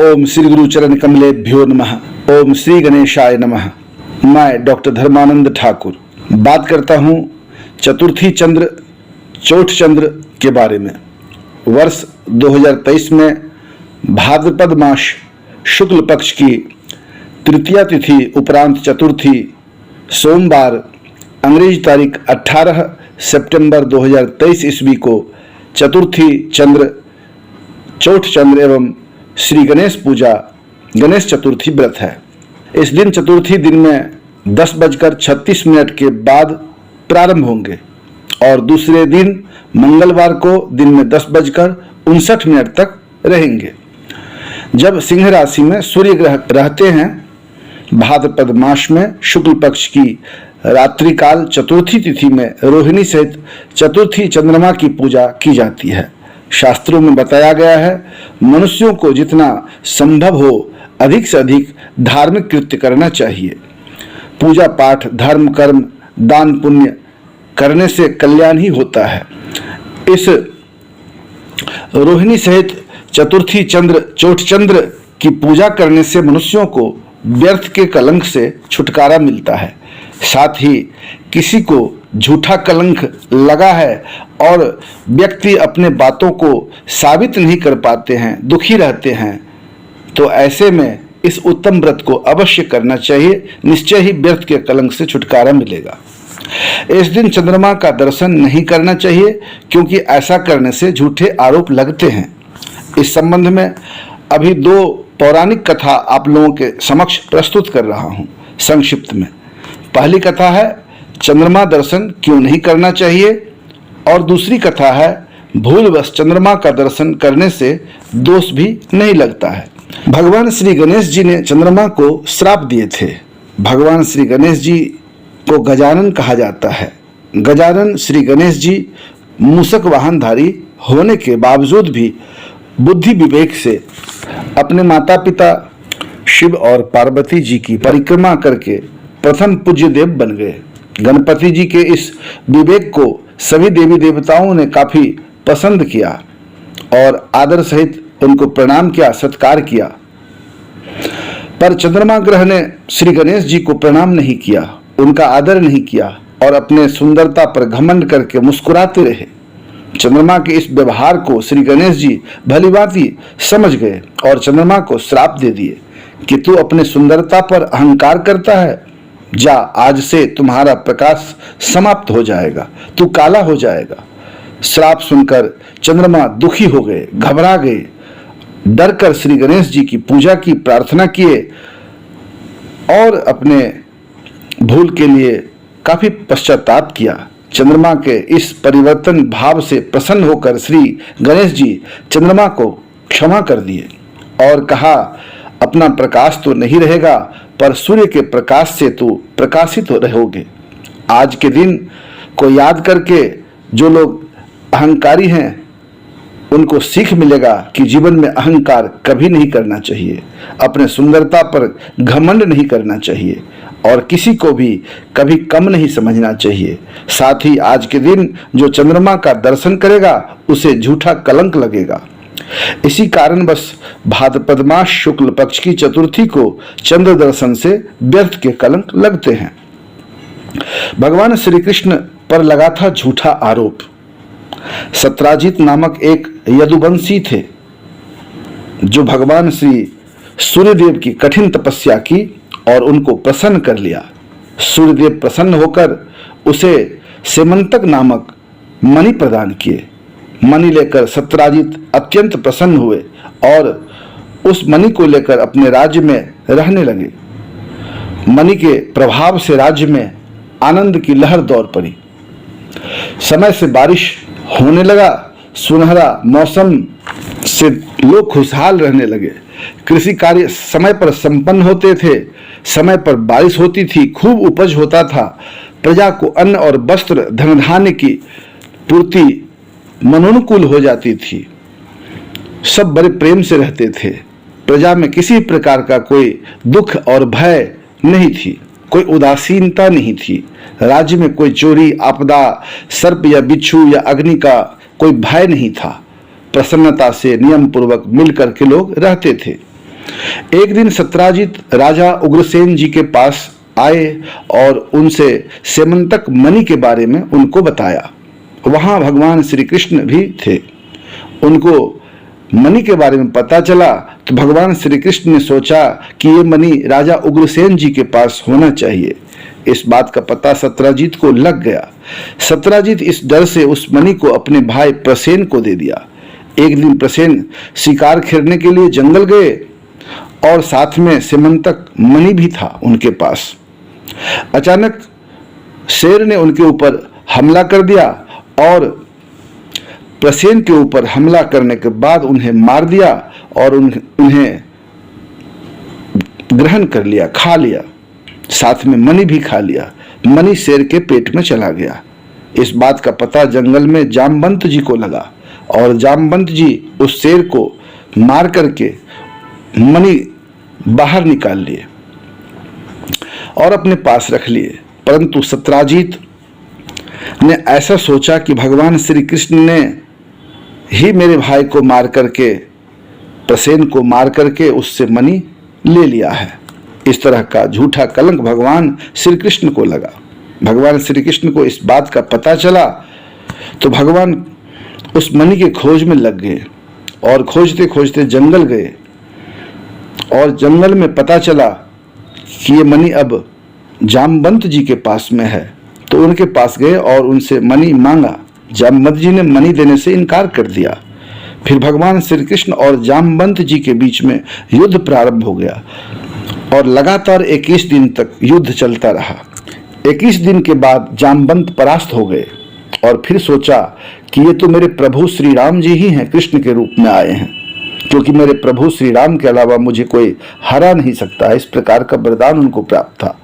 ओम श्री गुरु चरण कमलेभ्यो नमः। ओम श्री गणेशाय नमः। मैं डॉक्टर धर्मानंद ठाकुर बात करता हूँ चतुर्थी चंद्र चौठ चंद्र के बारे में। वर्ष 2023 में भाद्रपद मास शुक्ल पक्ष की तृतीया तिथि उपरांत चतुर्थी सोमवार अंग्रेजी तारीख 18 सितंबर 2023 ईस्वी को चतुर्थी चंद्र चौठ चंद्र एवं श्री गणेश पूजा गणेश चतुर्थी व्रत है। इस दिन चतुर्थी दिन में 10:36 के बाद प्रारंभ होंगे और दूसरे दिन मंगलवार को दिन में 10:59 तक रहेंगे। जब सिंह राशि में सूर्य ग्रह रहते हैं, भाद्रपद मास में शुक्ल पक्ष की रात्रि काल चतुर्थी तिथि में रोहिणी सहित चतुर्थी चंद्रमा की पूजा की जाती है। शास्त्रों में बताया गया है, मनुष्यों को जितना संभव हो अधिक से अधिक धार्मिक कृत्य करना चाहिए। पूजा पाठ धर्म कर्म दान पुण्य करने से कल्याण ही होता है। इस रोहिणी सहित चतुर्थी चंद्र चौठ चंद्र की पूजा करने से मनुष्यों को व्यर्थ के कलंक से छुटकारा मिलता है। साथ ही किसी को झूठा कलंक लगा है और व्यक्ति अपने बातों को साबित नहीं कर पाते हैं, दुखी रहते हैं, तो ऐसे में इस उत्तम व्रत को अवश्य करना चाहिए। निश्चय ही व्यर्थ के कलंक से छुटकारा मिलेगा। इस दिन चंद्रमा का दर्शन नहीं करना चाहिए क्योंकि ऐसा करने से झूठे आरोप लगते हैं। इस संबंध में अभी 2 पौराणिक कथा आप लोगों के समक्ष प्रस्तुत कर रहा हूं संक्षिप्त में। पहली कथा है चंद्रमा दर्शन क्यों नहीं करना चाहिए और दूसरी कथा है भूलवश चंद्रमा का दर्शन करने से दोष भी नहीं लगता है। भगवान श्री गणेश जी ने चंद्रमा को श्राप दिए थे। भगवान श्री गणेश जी को गजानन कहा जाता है। गजानन श्री गणेश जी मूषक वाहनधारी होने के बावजूद भी बुद्धि विवेक से अपने माता पिता शिव और पार्वती जी की परिक्रमा करके प्रथम पूज्य देव बन गए। गणपति जी के इस विवेक को सभी देवी देवताओं ने काफी पसंद किया और आदर सहित उनको प्रणाम किया, सत्कार किया। पर चंद्रमा ग्रह ने श्री गणेश जी को प्रणाम नहीं किया, उनका आदर नहीं किया और अपने सुंदरता पर घमंड करके मुस्कुराते रहे। चंद्रमा के इस व्यवहार को श्री गणेश जी भलीभांति समझ गए और चंद्रमा को श्राप दे दिए कि तू अपने सुंदरता पर अहंकार करता है, जा आज से तुम्हारा प्रकाश समाप्त हो जाएगा, तू काला हो जाएगा। श्राप सुनकर चंद्रमा दुखी हो गए, घबरा गए, डरकर श्री गणेश जी की पूजा की, प्रार्थना किए और अपने भूल के लिए काफी पश्चाताप किया। चंद्रमा के इस परिवर्तन भाव से प्रसन्न होकर श्री गणेश जी चंद्रमा को क्षमा कर दिए और कहा, अपना प्रकाश तो नहीं रहेगा पर सूर्य के प्रकाश से तू प्रकाशित हो रहोगे। आज के दिन को याद करके जो लोग अहंकारी हैं उनको सीख मिलेगा कि जीवन में अहंकार कभी नहीं करना चाहिए, अपने सुंदरता पर घमंड नहीं करना चाहिए और किसी को भी कभी कम नहीं समझना चाहिए। साथ ही आज के दिन जो चंद्रमा का दर्शन करेगा उसे झूठा कलंक लगेगा। इसी कारण बस भाद्रपद मास शुक्ल पक्ष की चतुर्थी को चंद्र दर्शन से व्यर्थ के कलंक लगते हैं। भगवान श्री कृष्ण पर लगा था झूठा आरोप। सत्राजित नामक एक यदुवंशी थे जो भगवान श्री सूर्यदेव की कठिन तपस्या की और उनको प्रसन्न कर लिया। सूर्यदेव प्रसन्न होकर उसे सेमंतक नामक मणि प्रदान किए। मणि लेकर सत्राजित अत्यंत प्रसन्न हुए और उस मणि को लेकर अपने राज्य में रहने लगे। मणि के प्रभाव से राज्य में आनंद की लहर दौड़ पड़ी। समय से बारिश होने लगा, सुनहरा मौसम से लोग खुशहाल रहने लगे। कृषि कार्य समय पर संपन्न होते थे, समय पर बारिश होती थी, खूब उपज होता था। प्रजा को अन्न और वस्त्र धन धान्य की पूर्ति मनोनुकूल हो जाती थी। सब बड़े प्रेम से रहते थे। प्रजा में किसी प्रकार का कोई दुख और भय नहीं थी, कोई उदासीनता नहीं थी। राज्य में कोई चोरी आपदा सर्प या बिच्छू या अग्नि का कोई भय नहीं था। प्रसन्नता से नियम पूर्वक मिलकर के लोग रहते थे। एक दिन सत्राजित राजा उग्रसेन जी के पास आए और उनसे सेमंतक मणि के बारे में उनको बताया। वहां भगवान श्री कृष्ण भी थे। उनको मणि के बारे में पता चला तो भगवान श्री कृष्ण ने सोचा कि ये मणि राजा उग्रसेन जी के पास होना चाहिए। इस बात का पता सत्राजित को लग गया। सत्राजित इस डर से उस मणि को अपने भाई प्रसेन को दे दिया। एक दिन प्रसेन शिकार खेलने के लिए जंगल गए और साथ में सेमंतक मणि भी था उनके पास। अचानक शेर ने उनके ऊपर हमला कर दिया और प्रसेन के ऊपर हमला करने के बाद उन्हें मार दिया और उन्हें ग्रहण कर लिया, खा लिया, साथ में मणि भी खा लिया। मणि शेर के पेट में चला गया। इस बात का पता जंगल में जामवंत जी को लगा और जामवंत जी उस शेर को मार करके मणि बाहर निकाल लिए और अपने पास रख लिए। परंतु सत्राजित ने ऐसा सोचा कि भगवान श्री कृष्ण ने ही मेरे भाई को मार करके, प्रसेन को मार करके उससे मणि ले लिया है। इस तरह का झूठा कलंक भगवान श्री कृष्ण को लगा। भगवान श्री कृष्ण को इस बात का पता चला तो भगवान उस मणि के खोज में लग गए और खोजते खोजते जंगल गए और जंगल में पता चला कि ये मणि अब जामवंत जी के पास में है। तो उनके पास गए और उनसे मणि मांगा। जामवंत जी ने मणि देने से इनकार कर दिया। फिर भगवान श्री कृष्ण और जामवंत जी के बीच में युद्ध प्रारंभ हो गया और लगातार 21 दिन तक युद्ध चलता रहा। 21 दिन के बाद जामवंत परास्त हो गए और फिर सोचा कि ये तो मेरे प्रभु श्री राम जी ही हैं, कृष्ण के रूप में आए हैं, क्योंकि मेरे प्रभु श्री राम के अलावा मुझे कोई हरा नहीं सकता। इस प्रकार का वरदान उनको प्राप्त था।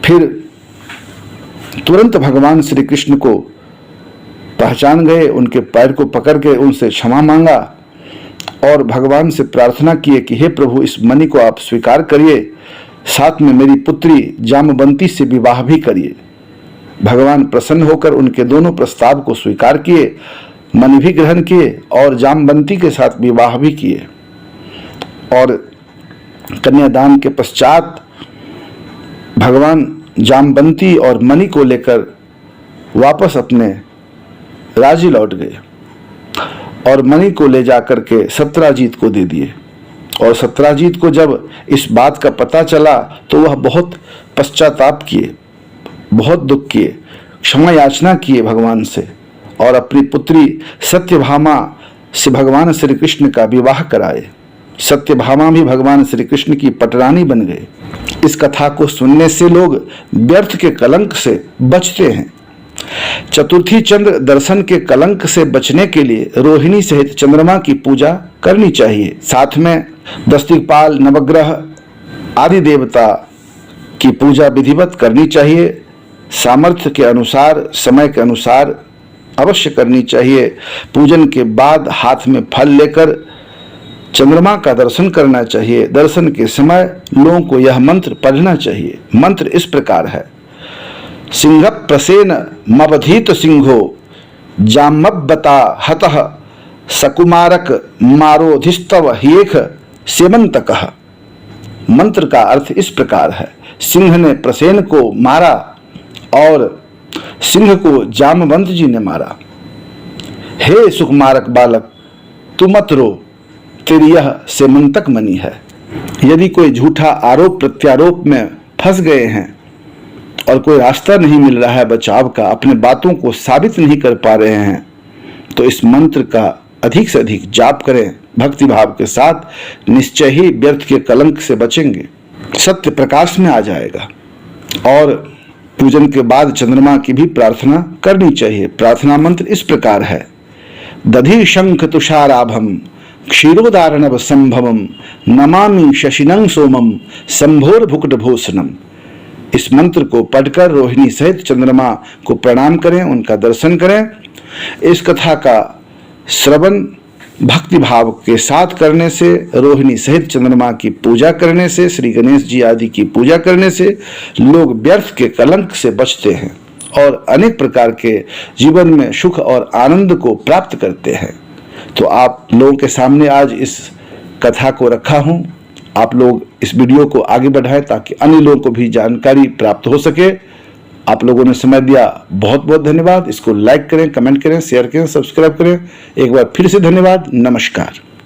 फिर तुरंत भगवान श्री कृष्ण को पहचान गए, उनके पैर को पकड़ के उनसे क्षमा मांगा और भगवान से प्रार्थना किए कि हे प्रभु, इस मणि को आप स्वीकार करिए, साथ में मेरी पुत्री जामवंती से विवाह भी करिए। भगवान प्रसन्न होकर उनके दोनों प्रस्ताव को स्वीकार किए, मणि भी ग्रहण किए और जामवंती के साथ विवाह भी किए। और कन्यादान के पश्चात भगवान जामवंती और मणि को लेकर वापस अपने राज्य लौट गए और मणि को ले जाकर के सत्राजित को दे दिए। और सत्राजित को जब इस बात का पता चला तो वह बहुत पश्चाताप किए, बहुत दुख किए, क्षमा याचना किए भगवान से और अपनी पुत्री सत्यभामा से भगवान श्री कृष्ण का विवाह कराए। सत्यभामा भी भगवान श्री कृष्ण की पटरानी बन गए। इस कथा को सुनने से लोग व्यर्थ के कलंक से बचते हैं। चतुर्थी चंद्र दर्शन के कलंक से बचने के लिए रोहिणी सहित चंद्रमा की पूजा करनी चाहिए। साथ में दस्तिकपाल, नवग्रह आदि देवता की पूजा विधिवत करनी चाहिए। सामर्थ्य के अनुसार, समय के अनुसार अवश्य करनी चाहिए। पूजन के बाद हाथ में फल लेकर चंद्रमा का दर्शन करना चाहिए। दर्शन के समय लोगों को यह मंत्र पढ़ना चाहिए। मंत्र इस प्रकार है: सिंह प्रसेन मवधीत सिंहो जामब्बता हतः सकुमारक मारोधिस्तव ह्येख सेमंतकः। मंत्र का अर्थ इस प्रकार है: सिंह ने प्रसेन को मारा और सिंह को जामवंत जी ने मारा। हे सुकुमारक बालक, तू मत रो, तेरी यह सेमंतक मणि है। यदि कोई झूठा आरोप प्रत्यारोप में फंस गए हैं और कोई रास्ता नहीं मिल रहा है बचाव का, अपने बातों को साबित नहीं कर पा रहे हैं, तो इस मंत्र का अधिक से अधिक जाप करें भक्ति भाव के साथ। निश्चय ही व्यर्थ के कलंक से बचेंगे, सत्य प्रकाश में आ जाएगा। और पूजन के बाद चंद्रमा की भी प्रार्थना करनी चाहिए। प्रार्थना मंत्र इस प्रकार है: दधि शंख तुषाराभम क्षीरोदारणव संभवम नमामि शशिनं सोमम संभोर भुकुट भूषणम। इस मंत्र को पढ़कर रोहिणी सहित चंद्रमा को प्रणाम करें, उनका दर्शन करें। इस कथा का श्रवण भक्ति भाव के साथ करने से, रोहिणी सहित चंद्रमा की पूजा करने से, श्री गणेश जी आदि की पूजा करने से लोग व्यर्थ के कलंक से बचते हैं और अनेक प्रकार के जीवन में सुख और आनंद को प्राप्त करते हैं। तो आप लोगों के सामने आज इस कथा को रखा हूं। आप लोग इस वीडियो को आगे बढ़ाएं ताकि अन्य लोगों को भी जानकारी प्राप्त हो सके। आप लोगों ने समय दिया, बहुत बहुत धन्यवाद। इसको लाइक करें, कमेंट करें, शेयर करें, सब्सक्राइब करें। एक बार फिर से धन्यवाद। नमस्कार।